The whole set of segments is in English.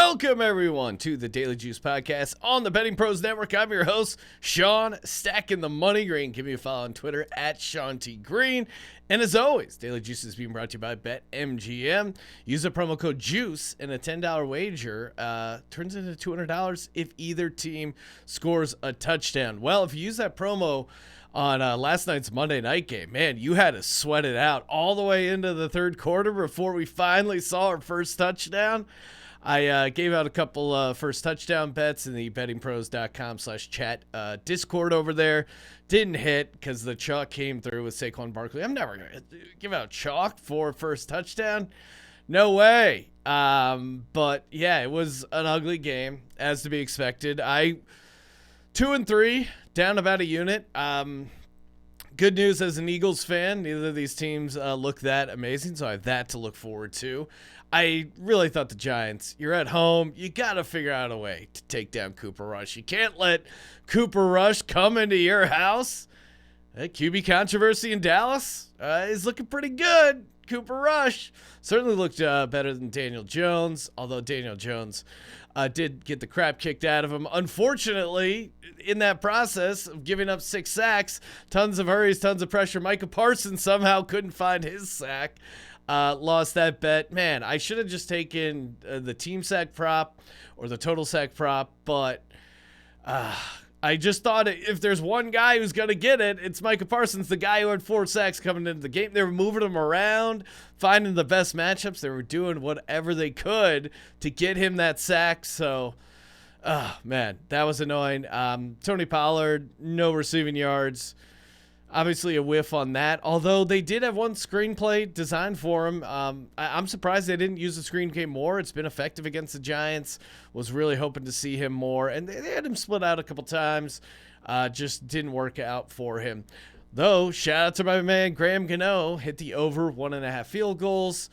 Welcome, everyone, to the Daily Juice Podcast on the Betting Pros Network. I'm your host, Sean, stacking the money green. Give me a follow on Twitter at Sean T. Green. And as always, Daily Juice is being brought to you by BetMGM. Use the promo code JUICE, and a $10 wager turns into $200 if either team scores a touchdown. Well, if you use that promo on last night's Monday night game, man, you had to sweat it out all the way into the third quarter before we finally saw our first touchdown. I gave out a couple first touchdown bets in the bettingpros.com/chat Discord over there. Didn't hit because the chalk came through with Saquon Barkley. I'm never going to give out chalk for first touchdown. No way. But, yeah, it was an ugly game, as to be expected. 2-3, down about a unit. Good news as an Eagles fan, neither of these teams look that amazing, so I have that to look forward to. I really thought the Giants, you're at home, you got to figure out a way to take down Cooper Rush. You can't let Cooper Rush come into your house. QB controversy in Dallas is looking pretty good. Cooper Rush certainly looked better than Daniel Jones, although Daniel Jones did get the crap kicked out of him. Unfortunately, in that process of giving up 6 sacks, tons of hurries, tons of pressure, Micah Parsons somehow couldn't find his sack. Lost that bet. Man, I should have just taken the team sack prop or the total sack prop, but I just thought if there's one guy who's going to get it, it's Micah Parsons, the guy who had 4 sacks coming into the game. They were moving him around, finding the best matchups. They were doing whatever they could to get him that sack. So, man, that was annoying. Tony Pollard, no receiving yards. Obviously a whiff on that, although they did have one screenplay designed for him. I'm surprised they didn't use the screenplay more. It's been effective against the Giants. Was really hoping to see him more, and they had him split out a couple times. Just didn't work out for him. Though, shout out to my man Graham Gano, hit the over 1.5 field goals.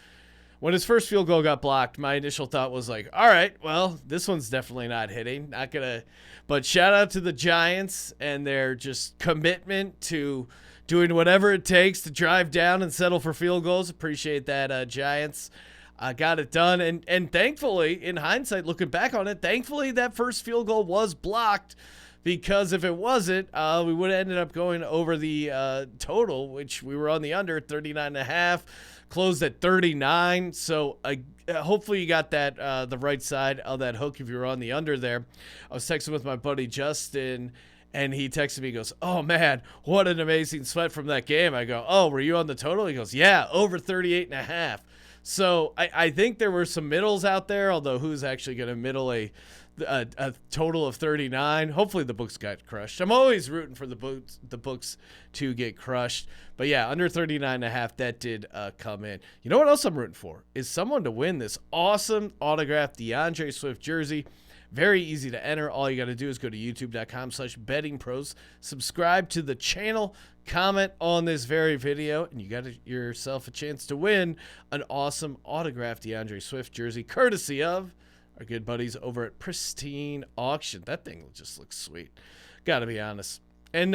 When his first field goal got blocked, my initial thought was like, all right, well, this one's definitely not hitting. Not going to. But shout out to the Giants and their just commitment to doing whatever it takes to drive down and settle for field goals. Appreciate that, Giants. Got it done. And thankfully, in hindsight, looking back on it, thankfully that first field goal was blocked. Because if it wasn't, we would have ended up going over the total, which we were on the under, 39.5, closed at 39. So hopefully you got that the right side of that hook if you were on the under there. I was texting with my buddy Justin, and he texted me, he goes, oh, man, what an amazing sweat from that game. I go, oh, were you on the total? He goes, yeah, over 38.5. So I think there were some middles out there, although who's actually going to middle a total of 39. Hopefully the books got crushed. I'm always rooting for the books to get crushed. But yeah, under 39.5, that did come in. You know what else I'm rooting for? Is someone to win this awesome autographed DeAndre Swift jersey. Very easy to enter. All you got to do is go to youtube.com/bettingpros, subscribe to the channel, comment on this very video, and you got yourself a chance to win an awesome autographed DeAndre Swift jersey, courtesy of our good buddies over at Pristine Auction. That thing just looks sweet. Got to be honest. And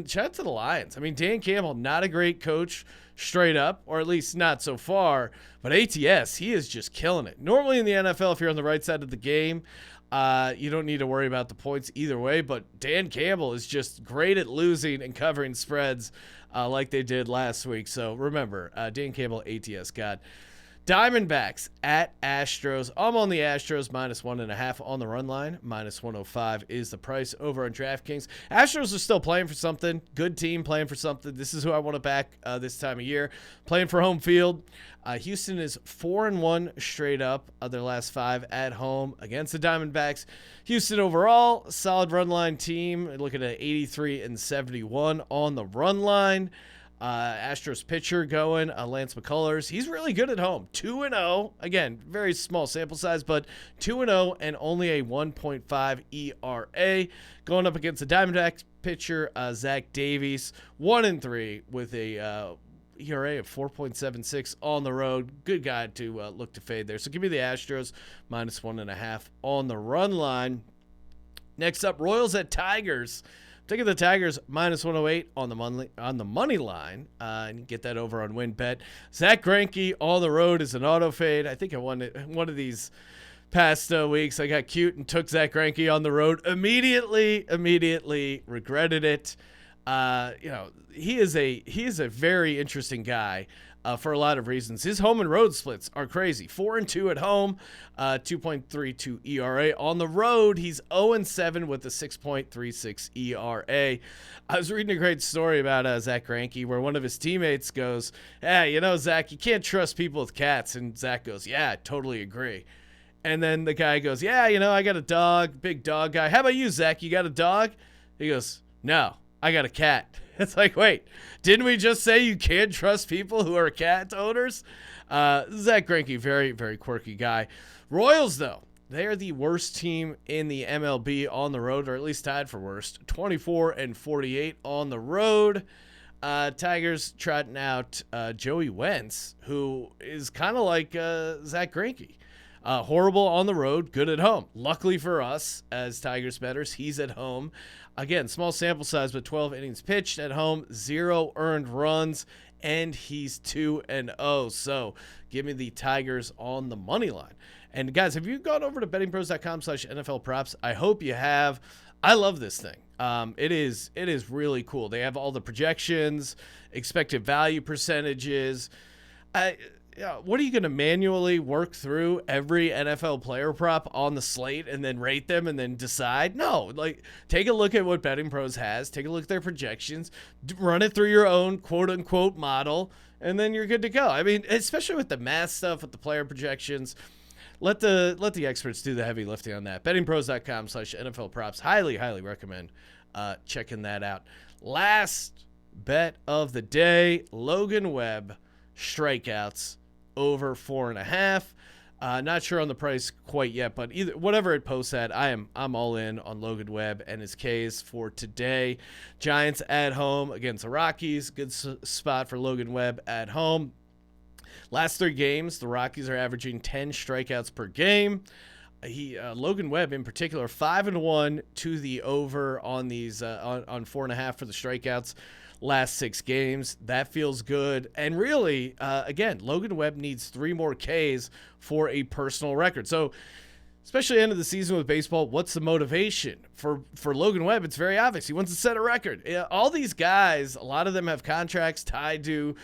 shout out to the Lions. I mean, Dan Campbell, not a great coach straight up, or at least not so far. But ATS, he is just killing it. Normally in the NFL, if you're on the right side of the game, you don't need to worry about the points either way. But Dan Campbell is just great at losing and covering spreads like they did last week. So remember, Dan Campbell, ATS, got Diamondbacks at Astros. I'm on the Astros -1.5 on the run line. -105 is the price over on DraftKings. Astros are still playing for something. Good team playing for something. This is who I want to back this time of year. Playing for home field. Houston is 4-1 straight up of their last 5 at home against the Diamondbacks. Houston overall, solid run line team. Looking at 83-71 on the run line. Astros pitcher going, Lance McCullers. He's really good at home. 2-0. Again, very small sample size, but 2-0 and only a 1.5 ERA. Going up against the Diamondbacks pitcher, Zach Davies. 1-3 with a ERA of 4.76 on the road. Good guy to look to fade there. So give me the Astros -1.5 on the run line. Next up, Royals at Tigers. Taking the Tigers -108 on the money line, and you get that over on WinBet. Zach Greinke on the road is an auto fade. I think I won one of these past weeks. I got cute and took Zach Greinke on the road. Immediately regretted it. He is a very interesting guy for a lot of reasons. His home and road splits are crazy. 4-2 at home, 2.32 ERA. On the road, he's 0-7 with a 6.36 ERA. I was reading a great story about Zach Greinke where one of his teammates goes, "Hey, Zach, you can't trust people with cats." And Zach goes, "Yeah, I totally agree." And then the guy goes, "Yeah, I got a dog, big dog guy. How about you, Zach? You got a dog?" He goes, "No, I got a cat." It's like, wait, didn't we just say you can't trust people who are cat owners? Zach Greinke, very, very quirky guy. Royals, though, they are the worst team in the MLB on the road, or at least tied for worst. 24-48 on the road. Tigers trotting out Joey Wentz, who is kind of like Zach Greinke. Horrible on the road, good at home. Luckily for us, as Tigers bettors, he's at home. Again, small sample size, but 12 innings pitched at home, 0 earned runs, and he's 2-0. So give me the Tigers on the money line. And guys, have you gone over to bettingpros.com/NFL props? I hope you have. I love this thing. It is really cool. They have all the projections, expected value percentages. What are you going to manually work through every NFL player prop on the slate and then rate them and then decide? No, take a look at what Betting Pros has, take a look at their projections, run it through your own quote unquote model, and then you're good to go. I mean, especially with the math stuff, with the player projections, let the experts do the heavy lifting on that. Bettingpros.com/NFL props. Highly recommend checking that out. Last bet of the day, Logan Webb strikeouts over 4.5. Not sure on the price quite yet, but whatever it posts at, I'm all in on Logan Webb and his Ks for today. Giants at home against the Rockies. Good spot for Logan Webb at home. Last 3 games, the Rockies are averaging 10 strikeouts per game. Logan Webb in particular, 5-1 to the over on these on 4.5 for the strikeouts. Last 6 games. That feels good. And really, again, Logan Webb needs 3 more Ks for a personal record. So, especially end of the season with baseball, what's the motivation? For Logan Webb, it's very obvious. He wants to set a record. All these guys, a lot of them have contracts tied to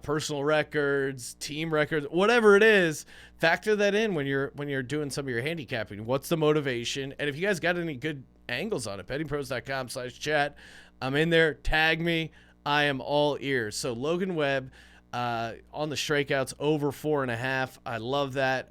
personal records, team records, whatever it is. Factor that in when you're doing some of your handicapping. What's the motivation? And if you guys got any good angles on it, bettingpros.com/chat. I'm in there. Tag me. I am all ears. So Logan Webb on the strikeouts over 4.5. I love that.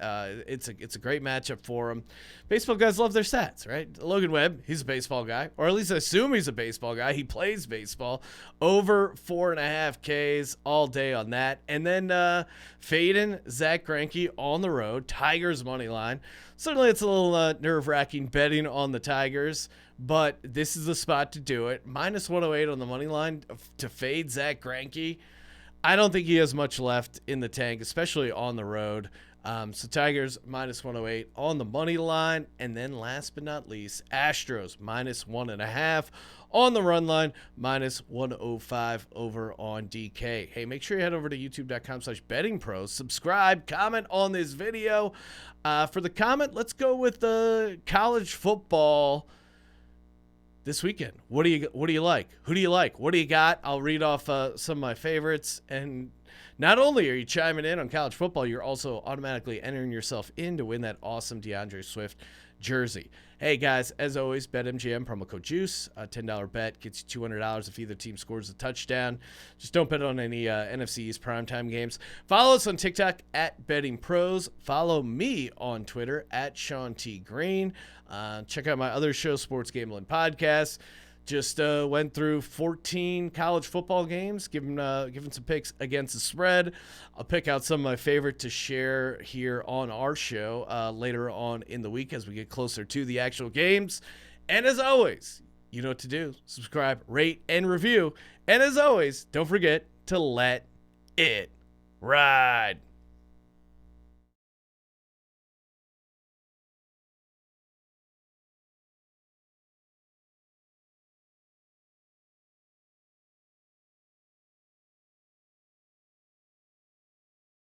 It's a great matchup for him. Baseball guys love their stats, right? Logan Webb, he's a baseball guy, or at least I assume he's a baseball guy. He plays baseball. Over 4.5 Ks all day on that. And then fading Zach Greinke on the road. Tigers money line. Certainly it's a little nerve-wracking betting on the Tigers, but this is the spot to do it. -108 on the money line to fade Zach Greinke. I don't think he has much left in the tank, especially on the road. So Tigers -108 on the money line. And then last but not least, Astros -1.5 on the run line, -105 over on DK. Hey, make sure you head over to youtube.com/bettingpros. Subscribe, comment on this video. For the comment, let's go with the college football this weekend. What do you like? Who do you like? What do you got? I'll read off some of my favorites. And not only are you chiming in on college football, you're also automatically entering yourself in to win that awesome DeAndre Swift jersey. Hey guys, as always, BetMGM promo code JUICE. A $10 bet gets you $200 if either team scores a touchdown. Just don't bet on any NFC East primetime games. Follow us on TikTok at Betting Pros. Follow me on Twitter at Sean T. Green. Check out my other show, Sports Gambling Podcast. Just went through 14 college football games, giving some picks against the spread. I'll pick out some of my favorite to share here on our show later on in the week as we get closer to the actual games. And as always, you know what to do. Subscribe, rate, and review. And as always, don't forget to let it ride.